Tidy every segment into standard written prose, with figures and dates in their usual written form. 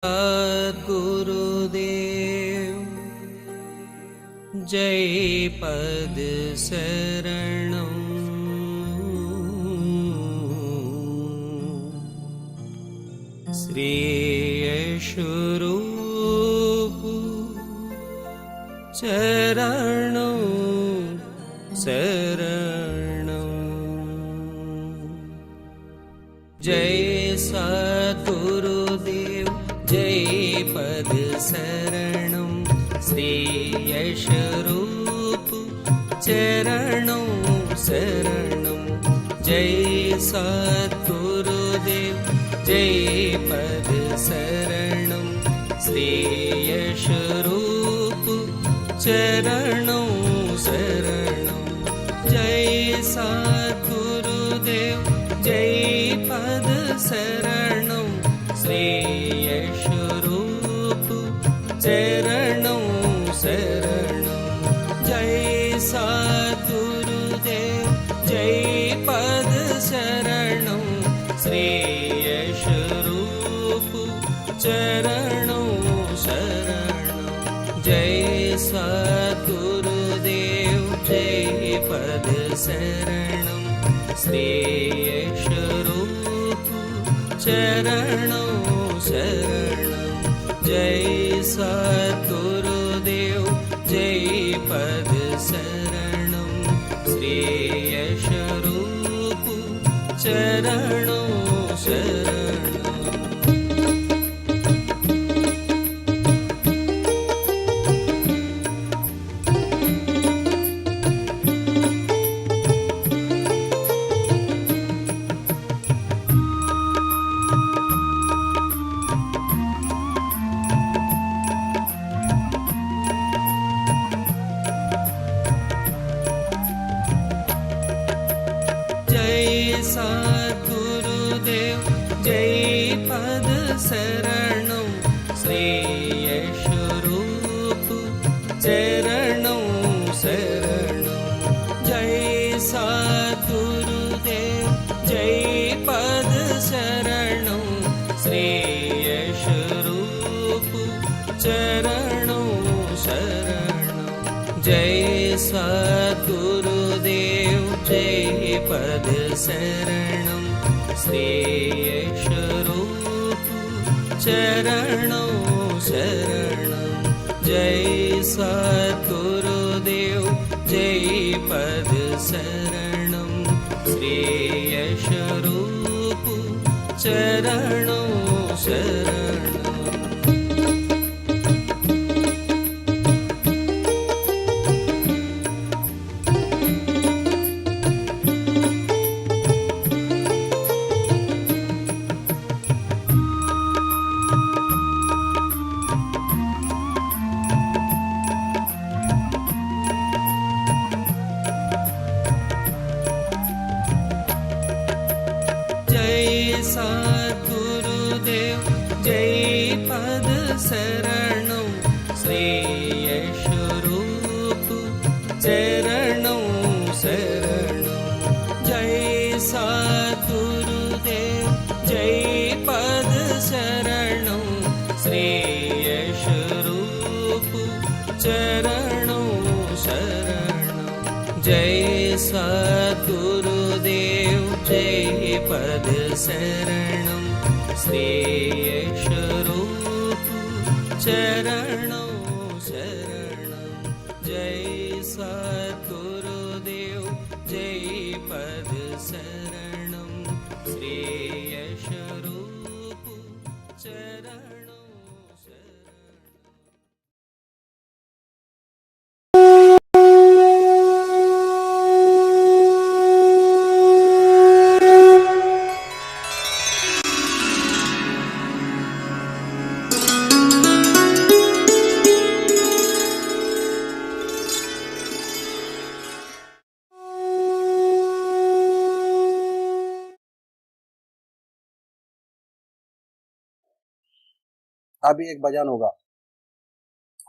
सद्गुरुदेव जय पद शरणं श्री यशरूप चरणं शरणं जय सद्गुरुदेव जय पद शरणं श्री यशरूप चरणं शरणं जय सद्गुरुदेव जय पद शरणं श्री यशरूप चरणं शरणं जय सद्गुरुदेव जय पद शरणं श्री यशरूप चरणं शरणं जय सद्गुरुदेव जय पद शरणं श्री यशरूप चरणं शरणं जय सद्गुरुदेव जय पद शरणं श्री यशरूप चरणं शरणं जय सद्गुरुदेव जय पद शरणं श्री यशरूप चरणं शरणं सद्गुरुदेव जय पद शरणं श्री यशरूप चरणं शरणं जय सद्गुरुदेव जय पद शरणं श्री यशरूप चरणं शरणं जय सद्गुरुदेव जय पद शरणं श्री यशरूप चरणं शरणं जय सद्गुरुदेव जय पद शरणं श्री यशरूप चरणं शरणं सद्गुरुदेव जय पद शरणं श्री यशरूप चरणं शरणं जय सद्गुरुदेव जय पद शरणं श्री यशरूप चरणं शरणं जय सद्गुरुदेव जय पद शरणं श्री यशरूप चरणं शरणं जय सद्गुरुदेव जय पद शरणं श्री यशरूप चरणं अभी एक भजन होगा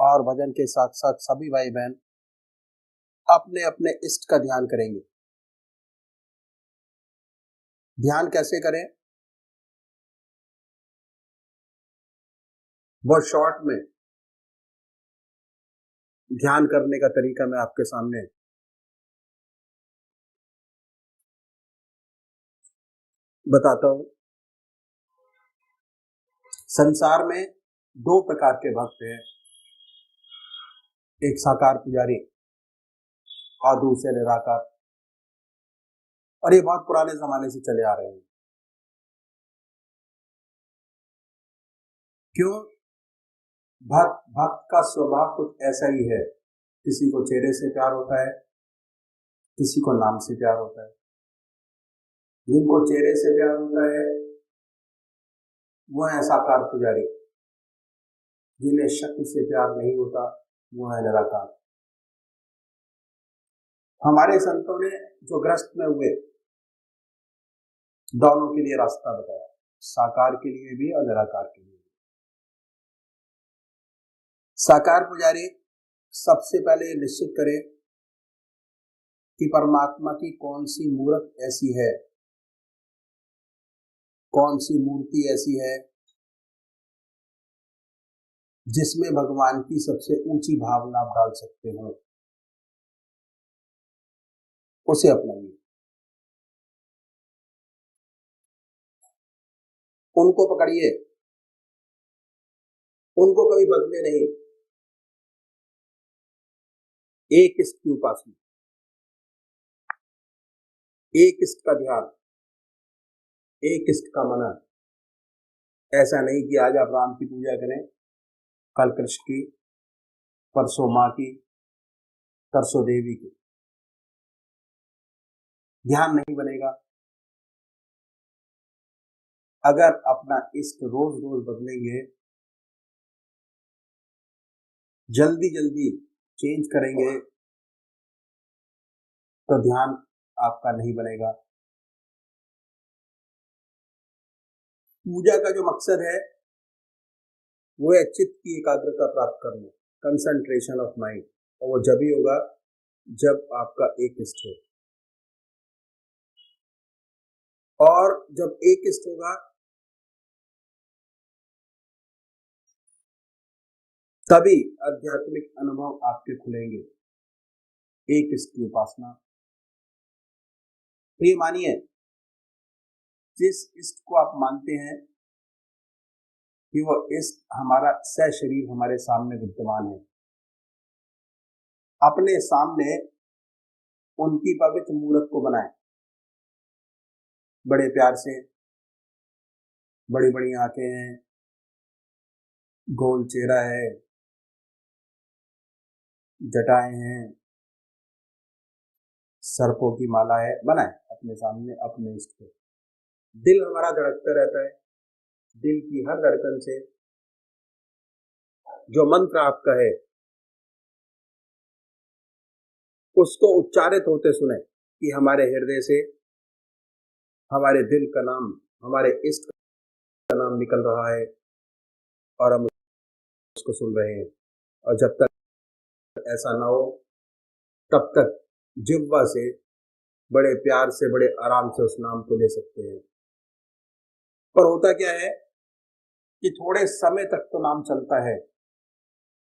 और भजन के साथ साथ सभी भाई बहन अपने अपने इष्ट का ध्यान करेंगे। ध्यान कैसे करें? बहुत शॉर्ट में ध्यान करने का तरीका मैं आपके सामने बताता हूं। संसार में दो प्रकार के भक्त हैं, एक साकार पुजारी और दूसरे निराकार, और ये बहुत पुराने जमाने से चले आ रहे हैं। क्यों? भक्त का स्वभाव कुछ ऐसा ही है, किसी को चेहरे से प्यार होता है, किसी को नाम से प्यार होता है। जिनको चेहरे से प्यार होता है वो है साकार पुजारी, जिन्हें शक्ति से प्यार नहीं होता वो है निराकार। हमारे संतों ने जो ग्रस्त में हुए दोनों के लिए रास्ता बताया, साकार के लिए भी और निराकार के लिए भी। साकार पुजारी सबसे पहले निश्चित करे कि परमात्मा की कौन सी मूर्त ऐसी है, कौन सी मूर्ति ऐसी है जिसमें भगवान की सबसे ऊंची भावना आप डाल सकते हो, उसे अपनाइए। उनको पकड़िए, उनको कभी बदले नहीं। एक इष्ट की उपासना, एक इष्ट का ध्यान, एक इष्ट का मनन। ऐसा नहीं कि आज आप राम की पूजा करें, कल कृष्ण की, परसों माँ की, परसों देवी की। ध्यान नहीं बनेगा। अगर अपना इष्ट रोज रोज बदलेंगे, जल्दी जल्दी चेंज करेंगे, तो ध्यान आपका नहीं बनेगा। पूजा का जो मकसद है वो है चित्त की एकाग्रता प्राप्त करना, कंसंट्रेशन ऑफ माइंड, और वो जब ही होगा जब आपका एक इष्ट हो। और जब एक इष्ट होगा तभी आध्यात्मिक अनुभव आपके खुलेंगे। एक इष्ट की उपासना। तो ये मानिए, जिस इष्ट को आप मानते हैं कि वो इष्ट हमारा सशरीर हमारे सामने विद्यमान है, अपने सामने उनकी पवित्र मूर्त को बनाएं, बड़े प्यार से। बड़ी बड़ी आंखें हैं, गोल चेहरा है, जटाएं हैं, सर्पों की माला है, बनाएं अपने सामने अपने इष्ट को। दिल हमारा धड़कता रहता है, दिल की हर धड़कन से जो मंत्र आपका है उसको उच्चारित होते सुने कि हमारे हृदय से हमारे दिल का नाम, हमारे इष्ट का नाम निकल रहा है और हम उसको सुन रहे हैं। और जब तक ऐसा ना हो तब तक जिह्वा से बड़े प्यार से, बड़े आराम से उस नाम को ले सकते हैं। पर होता क्या है कि थोड़े समय तक तो नाम चलता है,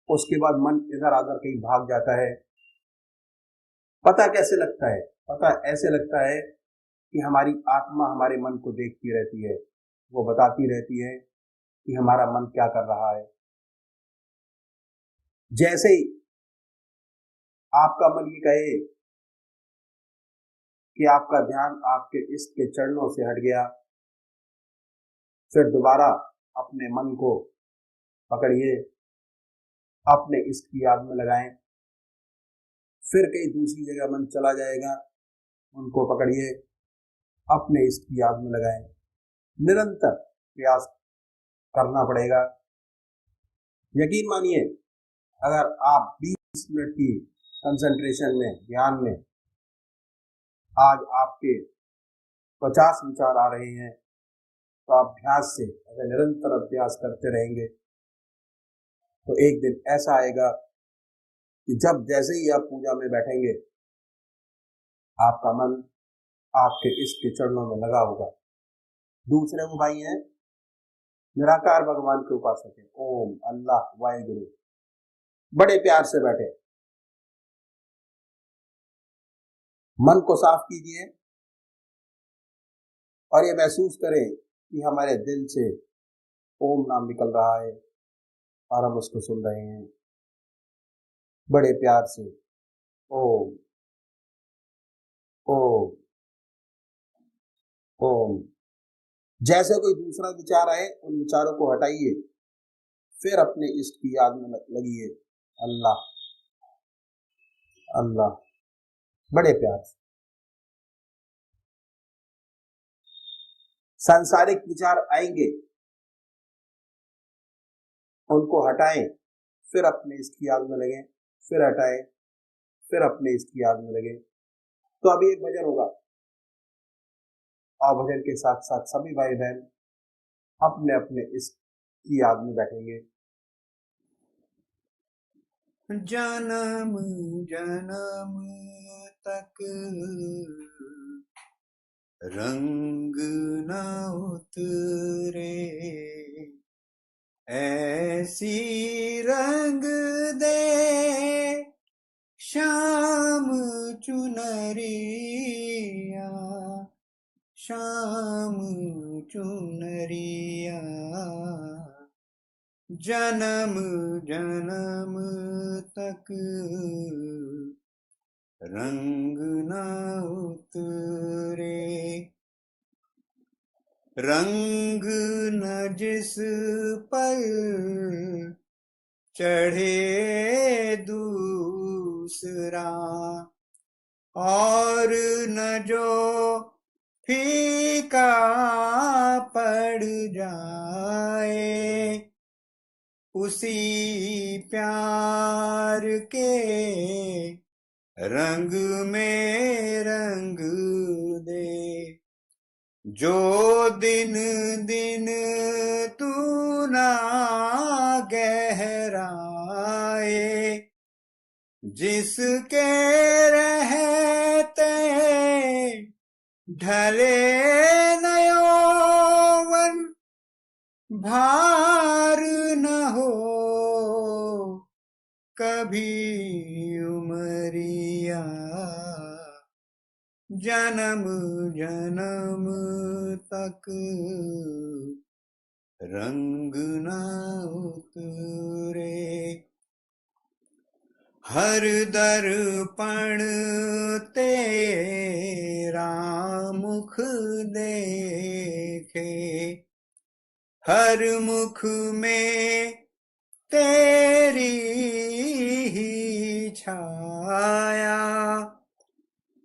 उसके बाद मन इधर आधर कहीं भाग जाता है। पता कैसे लगता है? पता ऐसे लगता है कि हमारी आत्मा हमारे मन को देखती रहती है, वो बताती रहती है कि हमारा मन क्या कर रहा है। जैसे ही आपका मन ये कहे कि आपका ध्यान आपके इष्ट के चरणों से हट गया, फिर दोबारा अपने मन को पकड़िए, अपने इष्ट की याद में लगाएं। फिर कहीं दूसरी जगह मन चला जाएगा, उनको पकड़िए, अपने इष्ट की याद में लगाएं। निरंतर प्रयास करना पड़ेगा। यकीन मानिए, अगर आप 20 मिनट की कंसंट्रेशन में, ध्यान में आज आपके 50 विचार आ रहे हैं, तो अभ्यास से, अगर निरंतर अभ्यास करते रहेंगे तो एक दिन ऐसा आएगा कि जब जैसे ही आप पूजा में बैठेंगे आपका मन आपके इष्ट के चरणों में लगा होगा। दूसरे वो भाई हैं निराकार भगवान के उपासक है। ओम, अल्लाह, वाहिगुरु। बड़े प्यार से बैठे, मन को साफ कीजिए और ये महसूस करें कि हमारे दिल से ओम नाम निकल रहा है और हम उसको सुन रहे हैं बड़े प्यार से। ओम, ओम, ओम। जैसे कोई दूसरा विचार आए उन विचारों को हटाइए, फिर अपने इष्ट की याद में लगिए। अल्लाह, अल्लाह, बड़े प्यार से। सांसारिक विचार आएंगे, उनको हटाएं, फिर अपने इष्ट की याद में लगे, फिर हटाएं, फिर अपने इष्ट की याद में लगे। तो अभी एक भजन होगा और भजन के साथ साथ सभी भाई बहन अपने अपने इष्ट की याद में बैठेंगे। जन्म जन्म तक रंग न उतरे, ऐसी रंग दे श्याम चुनरिया, श्याम चुनरिया। जन्म जन्म तक रंग न उतरे, रंग न जिस पर चढ़े दूसरा, और न जो फीका पड़ जाए, उसी प्यार के रंग में रंग दे। जो दिन दिन तू ना गहराए, जिसके रहते ढले न यौवन, भार न हो कभी उमरिया। जन्म जन्म तक रंग न उतरे, हर दर्पण तेरा मुख देखे, हर मुख में तेरी ही छाया,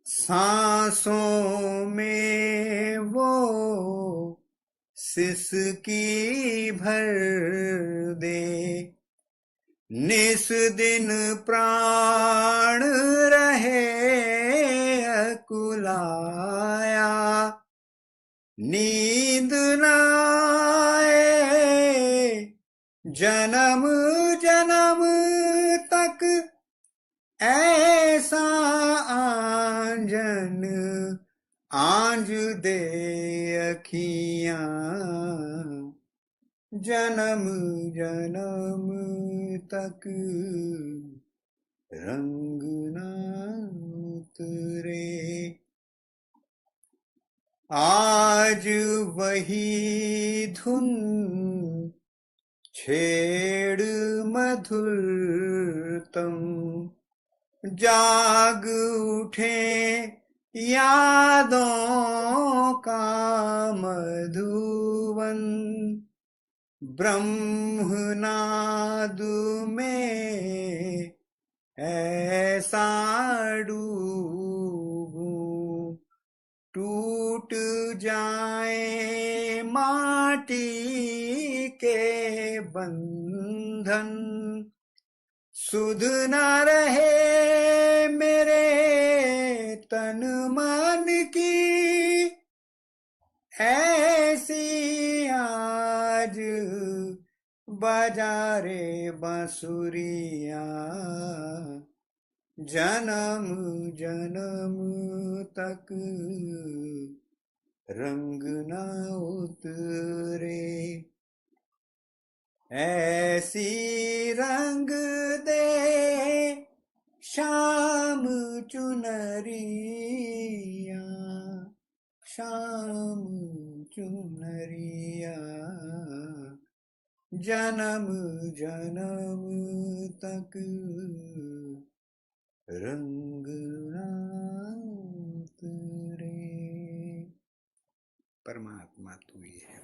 सांसों में वो सिसकी भर दे, निस दिन प्राण रहे अकुलाया, नींद न आए जन्म जन्म तक, ऐसा आंजन आंज दे अखियां। जन्म जन्म तक रंग न उतरे, आज वही धुन छेड़ मधुरतम, जाग उठे यादों का मधुवन, ब्रह्मनाद में ऐसा डूबूं, टूट जाए माटी के बंधन, सुध न रहे मेरे तन मन की, ऐसी आज बजारे बांसुरिया। जन्म जन्म तक रंग न उतरे, ऐसी रंग दे श्याम चुनरिया, श्याम चुनरिया, जन्म जन्म तक रंग ना उतरे। परमात्मा तू ही है।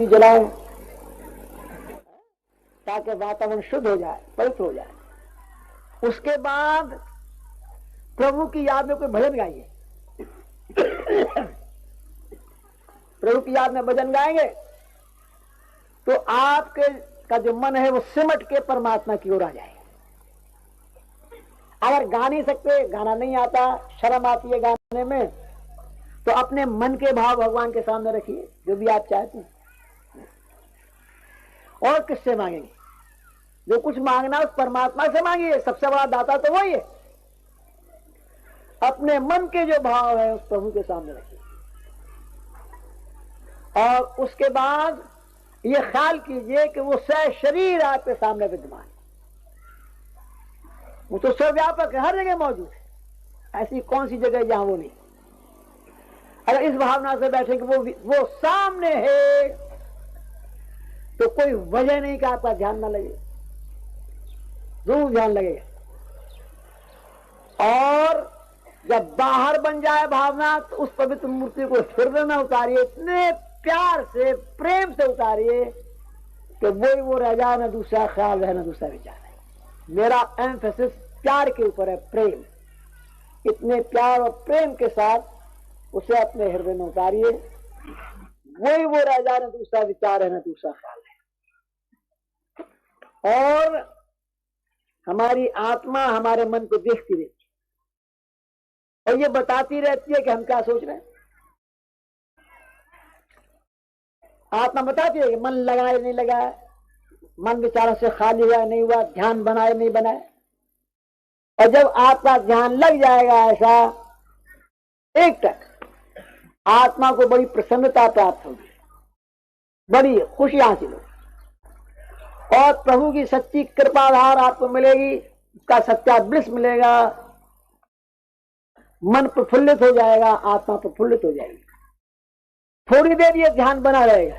जलाएं ताकि वातावरण शुद्ध हो जाए, पवित्र हो जाए। उसके बाद प्रभु की याद में कोई भजन गाइए। प्रभु की याद में भजन गाएंगे तो आपके का जो मन है वो सिमट के परमात्मा की ओर आ जाएगा। अगर गा नहीं सकते, गाना नहीं आता, शर्म आती है गाने में, तो अपने मन के भाव भगवान के सामने रखिए, जो भी आप चाहते हैं। और किससे मांगेंगे? जो कुछ मांगना उस परमात्मा से मांगिए, सबसे बड़ा दाता तो वही है। अपने मन के जो भाव है उस प्रभु के सामने रखिए और उसके बाद ये ख्याल कीजिए कि वो शरीर आपके सामने विद्यमान है। वो तो सर्वव्यापक है, हर जगह मौजूद है। ऐसी कौन सी जगह जहां वो नहीं। अगर इस भावना से बैठे कि वो सामने है, तो कोई वजह नहीं कि आपका ध्यान ना लगे, जरूर ध्यान लगेगा। और जब बाहर बन जाए भावना, तो उस पवित्र मूर्ति को हृदय में उतारिए, इतने प्यार से, प्रेम से उतारिए कि वही वो रह जाए, ना दूसरा ख्याल है ना दूसरा विचार है। मेरा एम्फेसिस प्यार के ऊपर है, प्रेम। इतने प्यार और प्रेम के साथ उसे अपने हृदय में उतारिए, वही वो रह जाए, ना दूसरा विचार है ना दूसरा ख्याल है। और हमारी आत्मा हमारे मन को देखती रहती है और ये बताती रहती है कि हम क्या सोच रहे हैं। आत्मा बताती है कि मन लगाए नहीं लगाए, मन विचारों से खाली हुआ नहीं हुआ, ध्यान बनाए नहीं बनाए। और जब आपका ध्यान लग जाएगा ऐसा एक तक, आत्मा को बड़ी प्रसन्नता प्राप्त होगी, बड़ी खुशी हासिल होगी और प्रभु की सच्ची कृपाधार आपको मिलेगी, उसका सच्चा ब्लिस मिलेगा। मन प्रफुल्लित हो जाएगा, आत्मा प्रफुल्लित हो जाएगी। थोड़ी देर ये ध्यान बना रहेगा,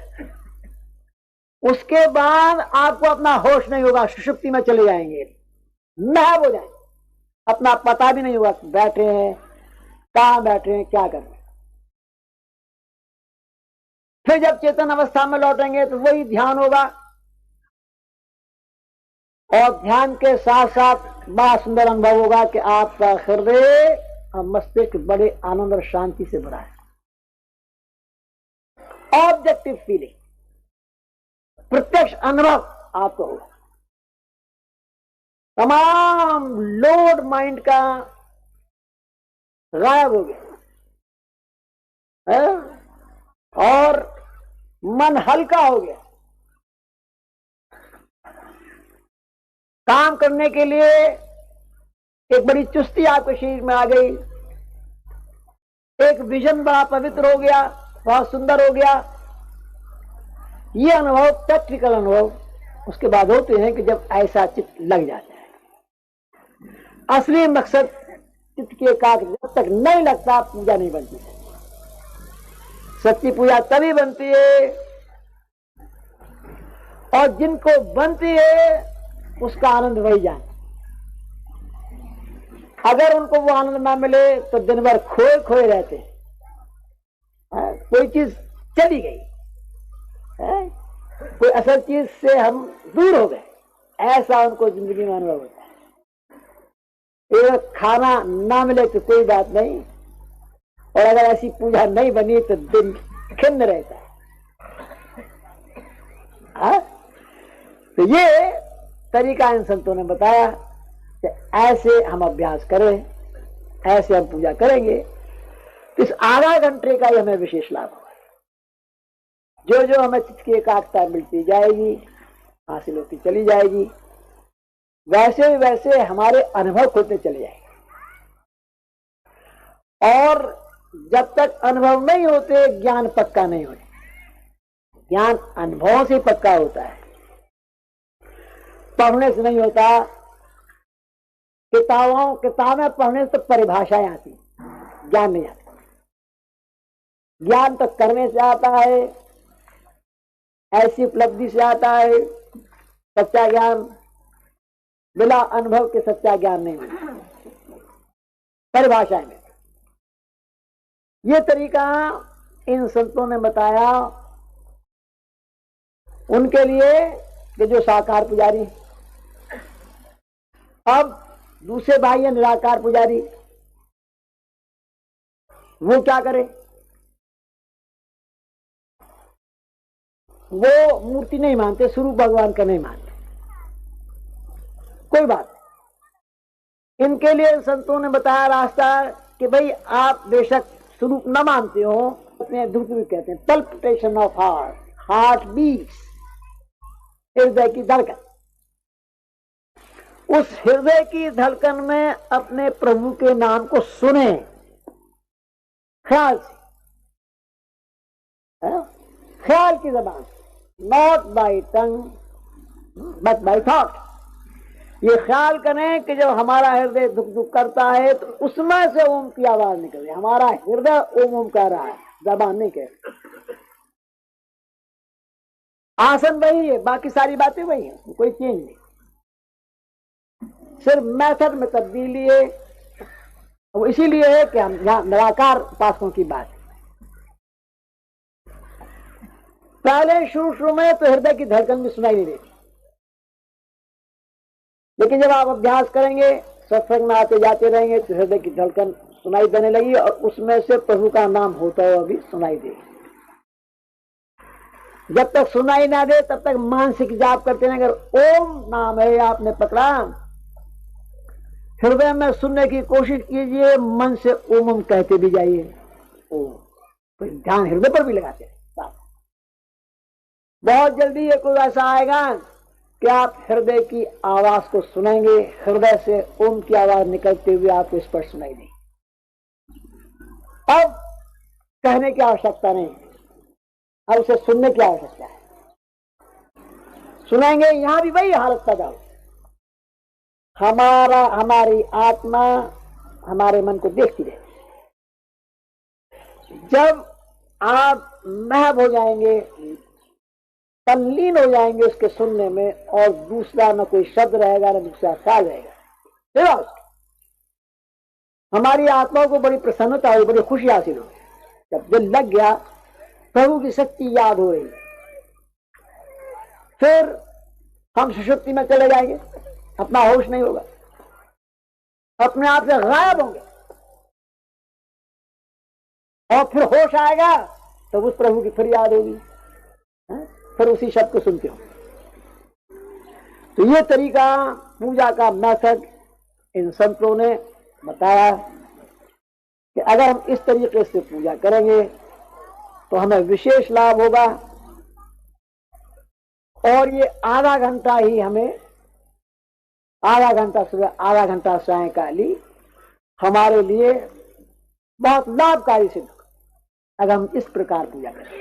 उसके बाद आपको अपना होश नहीं होगा, सुषुप्ति में चले जाएंगे, महव हो जाएंगे, अपना पता भी नहीं होगा बैठे हैं, कहां बैठे हैं, क्या कर रहे हैं। फिर जब चेतन अवस्था में लौटेंगे तो वही ध्यान होगा और ध्यान के साथ साथ बड़ा सुंदर अनुभव होगा कि आपका हृदय और मस्तिष्क बड़े आनंद और शांति से भरा है। ऑब्जेक्टिव फीलिंग, प्रत्यक्ष अनुभव आपको होगा। तमाम लोड माइंड का गायब हो गया है? और मन हल्का हो गया। काम करने के लिए एक बड़ी चुस्ती आपके शरीर में आ गई, एक विजन बड़ा पवित्र हो गया, बहुत सुंदर हो गया। ये अनुभव प्रैक्टिकल अनुभव उसके बाद होते हैं कि जब ऐसा चित्त लग जाता है। असली मकसद चित्त की एकाग्रता जब तक नहीं लगता, पूजा नहीं बनती है। सच्ची पूजा तभी बनती है और जिनको बनती है उसका आनंद वही जाने। अगर उनको वो आनंद ना मिले तो दिन भर खोए खोए रहते हैं। कोई चीज चली गई है, कोई असल चीज से हम दूर हो गए, ऐसा उनको जिंदगी में अनुभव होता है। एक खाना ना मिले तो कोई बात नहीं, और अगर ऐसी पूजा नहीं बनी तो दिन खिन्न रहता है। तो ये तरीका इन संतों ने बताया कि ऐसे हम अभ्यास करें, ऐसे हम पूजा करेंगे, इस आधा घंटे का ही हमें विशेष लाभ होगा। जो जो हमें चित्त की एकाग्रता मिलती जाएगी, हासिल होती चली जाएगी, वैसे वैसे हमारे अनुभव खुलते चले जाएंगे। और जब तक अनुभव नहीं होते, ज्ञान पक्का नहीं होता। ज्ञान अनुभवों से पक्का होता है, पढ़ने से नहीं होता। किताबें पढ़ने से तो परिभाषाएं आती, ज्ञान नहीं आता। ज्ञान तो करने से आता है, ऐसी उपलब्धि से आता है। सच्चा ज्ञान बिना अनुभव के सच्चा ज्ञान नहीं मिलता, परिभाषाएं में। ये तरीका इन संतों ने बताया उनके लिए कि जो साकार पुजारी। अब दूसरे भाई है निराकार पुजारी, वो क्या करे? वो मूर्ति नहीं मानते, स्वरूप भगवान का नहीं मानते। कोई बात नहीं, इनके लिए संतों ने बताया रास्ता कि भाई आप बेशक स्वरूप न मानते हो, अपने दुख भी कहते हैं palpitation of heart, heart beats, हृदय की धड़कन। उस हृदय की धड़कन में अपने प्रभु के नाम को सुने ख्याल से, ख्याल की जबान, not by tongue but by thought. ये ख्याल करें कि जब हमारा हृदय दुख दुख करता है तो उसमें से ओम की आवाज निकल रही है। हमारा हृदय ओम ओम कह रहा है, जबान नहीं कह रही। आसन वही है, बाकी सारी बातें वही है, कोई चेंज नहीं, सिर्फ मेथड में तब्दीली है। वो इसीलिए है कि हम यहां निराकार उपासकों की बात है। पहले शुरू में तो हृदय की धड़कन भी सुनाई नहीं देती, लेकिन जब आप अभ्यास करेंगे, सत्संग में आते जाते रहेंगे तो हृदय की धड़कन सुनाई देने लगी और उसमें से प्रभु का नाम होता हुआ भी सुनाई देगा। जब तक सुनाई ना दे तब तक मानसिक जाप करते हैं। अगर ओम नाम है आपने पकड़ा, हृदय में सुनने की कोशिश कीजिए, मन से ओम ओम कहते भी जाइए। ओम, तो ध्यान हृदय पर भी लगाते हैं। बहुत जल्दी ये कोई ऐसा आएगा कि आप हृदय की आवाज को सुनेंगे, हृदय से ओम की आवाज निकलते हुए आपको स्पष्ट सुनाई देगी। अब कहने की आवश्यकता नहीं, अब उसे सुनने की आवश्यकता है। सुनेंगे, यहां भी वही हालत पैदा हो, हमारी आत्मा हमारे मन को देखती रहती। जब आप महव हो जाएंगे, तल्लीन हो जाएंगे उसके सुनने में, और दूसरा न कोई शब्द रहेगा न दूसरा ख्याल रहेगा, हमारी आत्मा को बड़ी प्रसन्नता हुई, बड़ी खुशी हासिल हुई। जब दिल लग गया, प्रभु की शक्ति याद हो रही, फिर हम सुषुप्ति में चले जाएंगे, अपना होश नहीं होगा, अपने आप से गायब होंगे, और फिर होश आएगा तो उस प्रभु की फिर याद होगी, फिर उसी शब्द को सुनते हो। तो ये तरीका पूजा का मेथड इन संतों ने बताया कि अगर हम इस तरीके से पूजा करेंगे तो हमें विशेष लाभ होगा। और ये आधा घंटा ही हमें, आधा घंटा सुबह आधा घंटा सायंकाली हमारे लिए बहुत लाभकारी सिद्ध होगा अगर हम इस प्रकार पूजा करें।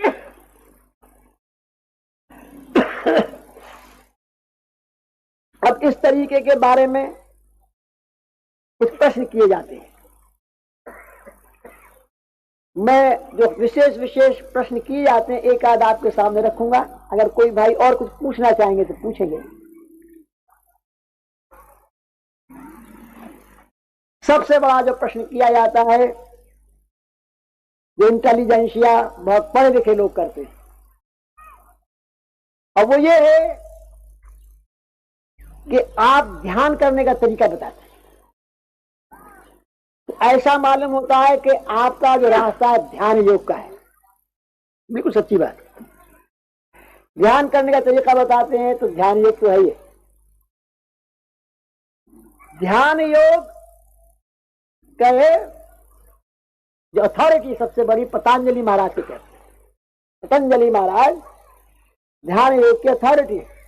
अब इस तरीके के बारे में कुछ प्रश्न किए जाते हैं। मैं जो विशेष प्रश्न किए जाते हैं एक आध आपके सामने रखूंगा। अगर कोई भाई और कुछ पूछना चाहेंगे तो पूछेंगे। सबसे बड़ा जो प्रश्न किया जाता है, जो इंटेलिजेंसिया बहुत पढ़े लिखे लोग करते हैं, और वो ये है कि आप ध्यान करने का तरीका बताते हैं। तो ऐसा मालूम होता है कि आपका जो रास्ता है ध्यान योग का है। बिल्कुल सच्ची बात है। ध्यान करने का तरीका बताते हैं तो ध्यान योग तो है ही। ध्यान योग कहे जो अथॉरिटी सबसे बड़ी पतंजलि महाराज के कहते हैं। पतंजलि महाराज ध्यान योग की अथॉरिटी है।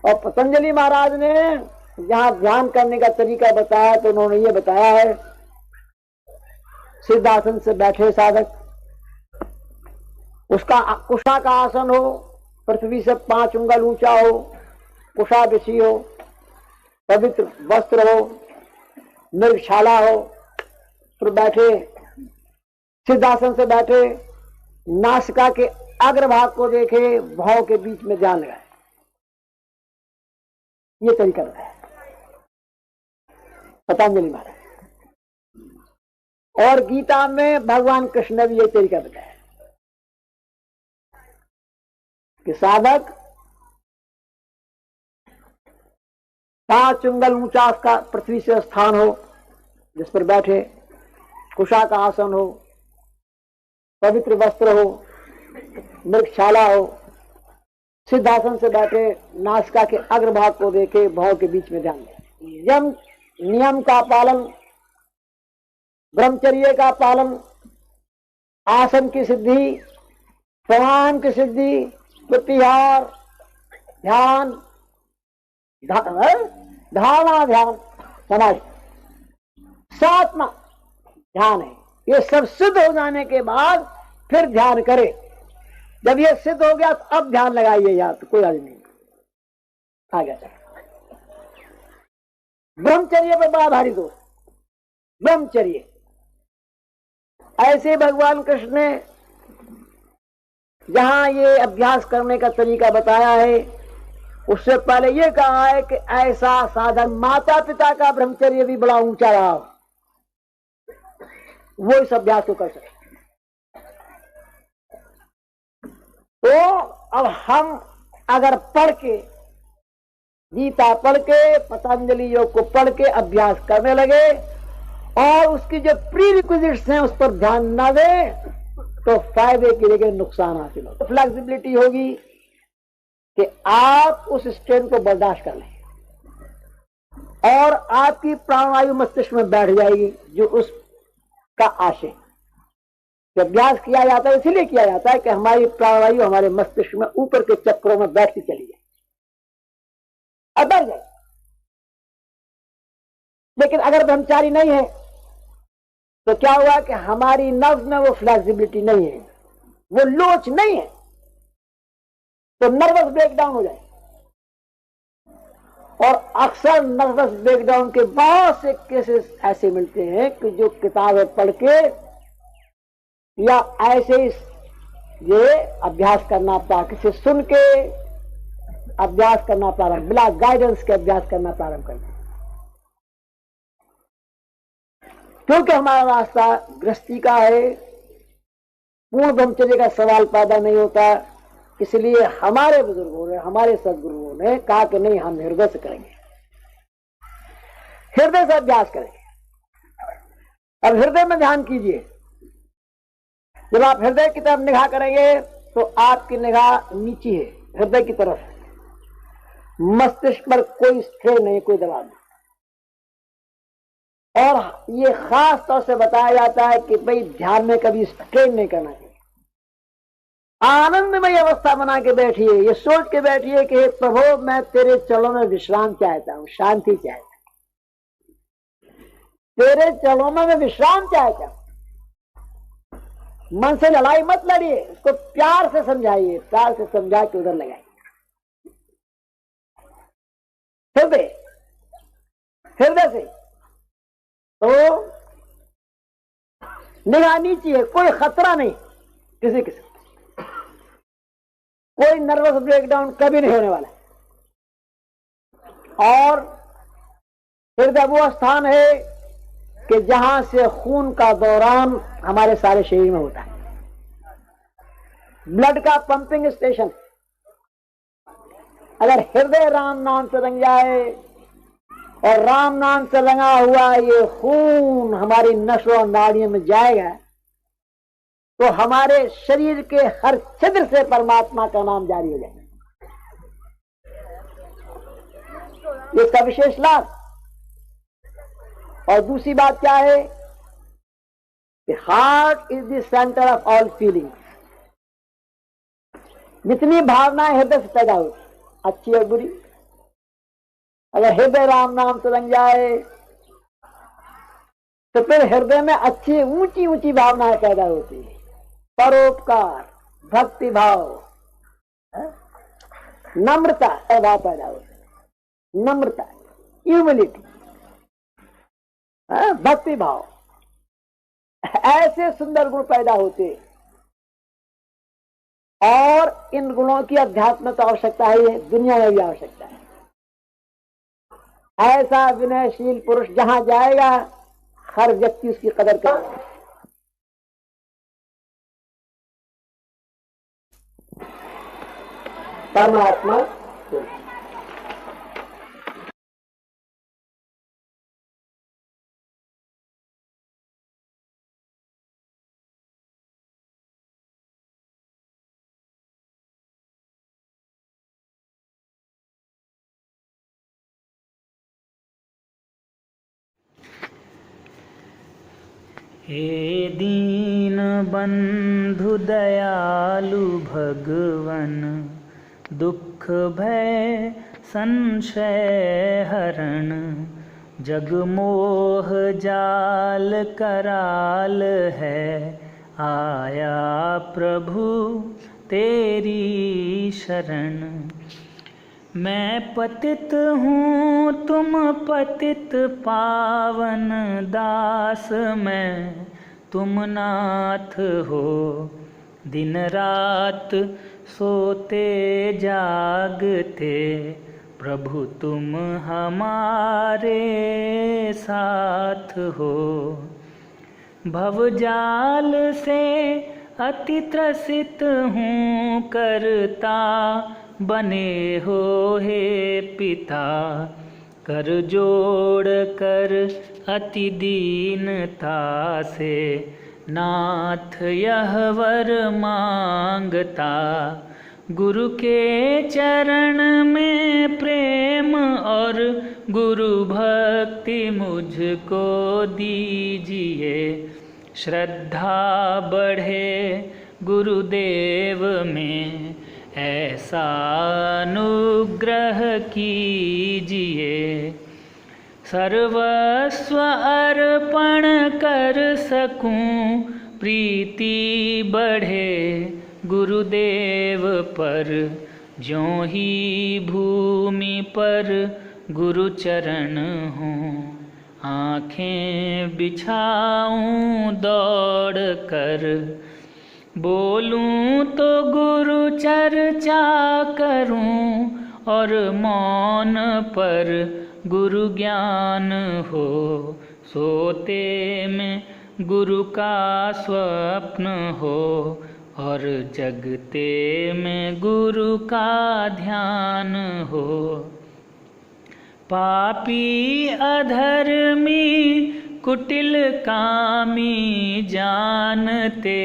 और पतंजलि महाराज ने जहां ध्यान करने का तरीका बताया तो उन्होंने ये बताया है, सिद्धासन से बैठे साधक, उसका कुशा का आसन हो, पृथ्वी से 5 उंगल ऊंचा हो, कुशा बिछी हो, पवित्र वस्त्र हो, मृगशाला हो, फिर बैठे सिद्धासन से बैठे, नासिका के अग्रभाग को देखे, भाव के बीच में ध्यान लगाए। ये तरीका बताया पतंजलि महाराज। और गीता में भगवान कृष्ण ने भी ये तरीका बताया कि साधक 5 उंगल ऊंचा उसका पृथ्वी से स्थान हो, जिस पर बैठे, कुशा का आसन हो, पवित्र वस्त्र हो, मृगशाला हो, सिद्धासन से बैठे, नासिका के अग्रभाग को देखे, भाव के बीच में ध्यान दे। यम नियम का पालन, ब्रह्मचर्य का पालन, आसन की सिद्धि, प्राणायाम की सिद्धि, प्रत्याहार, ध्यान, धारणा, ध्यान, समाधि, 7वां ध्यान है। ये सब सिद्ध हो जाने के बाद फिर ध्यान करे। जब ये सिद्ध हो गया तो अब ध्यान लगाइए यार, तो कोई अर्ज नहीं। आ गया ब्रह्मचर्य पर बड़ा भारी दोष। ब्रह्मचर्य ऐसे भगवान कृष्ण ने जहां ये अभ्यास करने का तरीका बताया है, उससे पहले ये कहा है कि ऐसा साधन, माता पिता का ब्रह्मचर्य भी बड़ा ऊंचा रहा, वो इस अभ्यास को कर सके। तो अब हम अगर पढ़ के, गीता पढ़ के, पतंजलि योग को पढ़ के अभ्यास करने लगे और उसकी जो प्री रिक्विजिट्स हैं उस पर ध्यान न दें, तो फायदे की जगह नुकसान हासिल हो। फ्लेक्सिबिलिटी होगी कि आप उस स्ट्रेन को बर्दाश्त कर लें और आपकी प्राणवायु मस्तिष्क में बैठ जाएगी, जो उसका आशय। अभ्यास किया जाता है इसीलिए किया जाता है कि हमारी प्राणवायु हमारे मस्तिष्क में ऊपर के चक्रों में बैठती चली जाए, अब बैठ जाए। लेकिन अगर ब्रह्मचारी नहीं है तो क्या हुआ कि हमारी नर्व में वो फ्लेक्सिबिलिटी नहीं है, वो लोच नहीं है, तो नर्वस ब्रेकडाउन हो जाए। और अक्सर नर्वस ब्रेकडाउन के बहुत से केसेस ऐसे मिलते हैं कि जो किताबें पढ़ के या ऐसे ही ये अभ्यास करना पड़ा, किसी सुन के अभ्यास करना प्रारंभ, बिना गाइडेंस के अभ्यास करना प्रारंभ करते, क्योंकि हमारा रास्ता गृहस्थी का है, पूर्ण ब्रह्मचर्य का सवाल पैदा नहीं होता। इसलिए हमारे बुजुर्गों ने, हमारे सदगुरुओं ने कहा कि नहीं, हम हृदय से करेंगे, हृदय से अभ्यास करेंगे। अब हृदय में ध्यान कीजिए। जब आप हृदय की तरफ निगाह करेंगे तो आपकी निगाह नीची है, हृदय की तरफ, मस्तिष्क पर कोई स्ट्रेन नहीं, कोई दबाव नहीं। और ये खास तौर से बताया जाता है कि भाई ध्यान में कभी स्ट्रेन नहीं करना चाहिए। आनंदमय अवस्था बना के बैठिए, ये सोच के बैठिए कि प्रभु मैं तेरे चरणों में विश्राम चाहता हूं, शांति चाहता हूं, तेरे चरणों में मैं विश्राम चाहता हूं। मन से लड़ाई मत लड़िए, उसको प्यार से समझाइए, प्यार से समझा के उधर लगाइए। हृदय हृदय से तो निगाह नीची है, कोई खतरा नहीं किसी किसी, कोई नर्वस ब्रेकडाउन कभी नहीं होने वाला। और हृदय वो स्थान है कि जहां से खून का दौरान हमारे सारे शरीर में होता है, ब्लड का पंपिंग स्टेशन। अगर हृदय राम नाम से रंग जाए और राम नाम से रंगा हुआ ये खून हमारी नसों और नाड़ियों में जाएगा, तो हमारे शरीर के हर छिद्र से परमात्मा का नाम जारी हो जाएगा। इसका विशेष लाभ। और दूसरी बात क्या है कि heart is the centre of all feelings. जितनी भावनाएं हृदय से पैदा होती, अच्छी और बुरी, अगर हृदय राम नाम से रंग जाए तो फिर हृदय में अच्छी ऊंची ऊंची भावनाएं पैदा होती है। परोपकार, भक्ति भाव, नम्रता भाव पैदा होता है, नम्रता, ह्यूमिलिटी, भक्ति भाव, ऐसे सुंदर गुण पैदा होते। और इन गुणों की अध्यात्म में तो आवश्यकता है, दुनिया में भी आवश्यकता है। ऐसा विनयशील पुरुष जहां जाएगा हर व्यक्ति उसकी कदर करेगा। परमात्मा तुम। हे दीन बंधु दयालु भगवन, दुख भय संशय हरण, जग मोह जाल कराल है, आया प्रभु तेरी शरण। मैं पतित हूँ तुम पतित पावन, दास मैं तुम नाथ हो, दिन रात सोते जागते, प्रभु तुम हमारे साथ हो। भवजाल से अति त्रसित हूँ करता, बने हो हे पिता, कर जोड़ कर अति दीनता से, नाथ यह वर मांगता। गुरु के चरण में प्रेम और गुरु भक्ति मुझको दीजिए, श्रद्धा बढ़े गुरुदेव में, ऐसा अनुग्रह कीजिए। सर्वस्व अर्पण कर सकूं, प्रीति बढ़े गुरुदेव पर, ज्यों ही भूमि पर गुरु चरण हों, आँखें बिछाऊं दौड़ कर, बोलूं तो गुरु चर्चा करूं, और मौन पर गुरु ज्ञान हो, सोते में गुरु का स्वप्न हो, और जगते में गुरु का ध्यान हो। पापी अधर्मी कुटिल कामी जानते,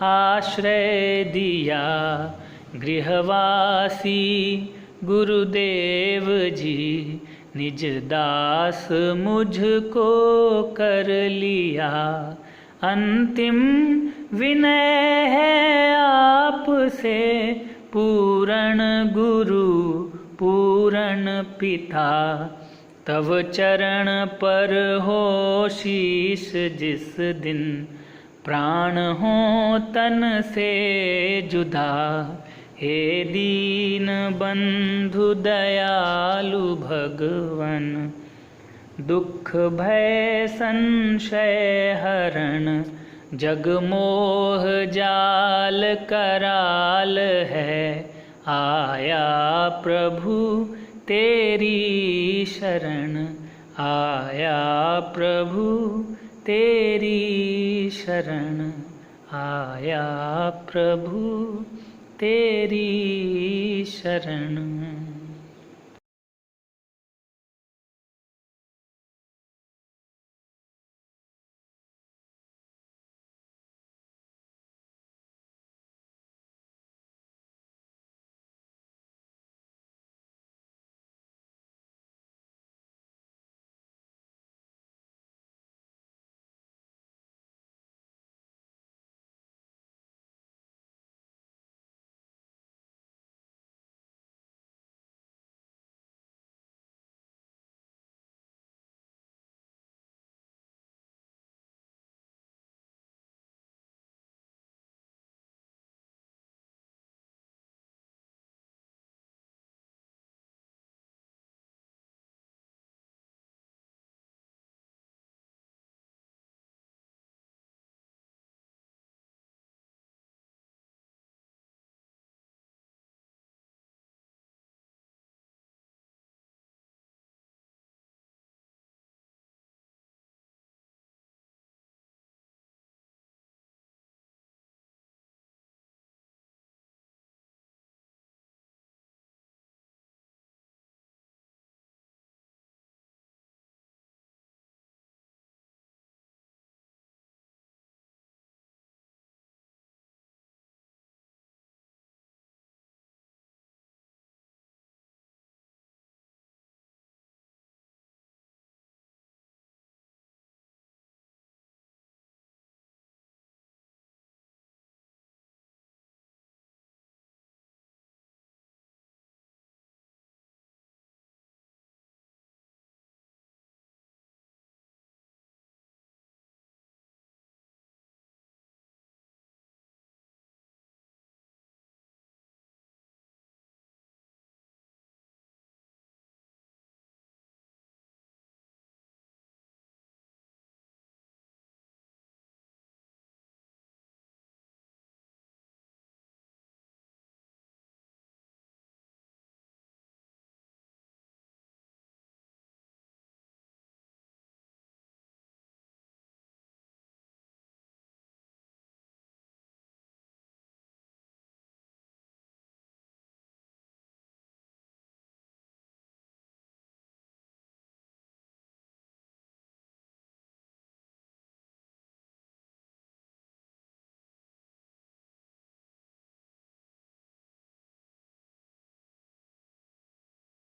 आश्रय दिया गृहवासी गुरुदेव जी, निज दास मुझको कर लिया। अंतिम विनय है आपसे, पूर्ण गुरु पूर्ण पिता, तव चरण पर हो शीश जिस दिन, प्राण हो तन से जुदा। हे दीन बंधु दयालु भगवन, दुख भय संशय हरण, जग मोह जाल कराल है, आया प्रभु तेरी शरण, आया प्रभु तेरी शरण, आया प्रभु तेरी शरण।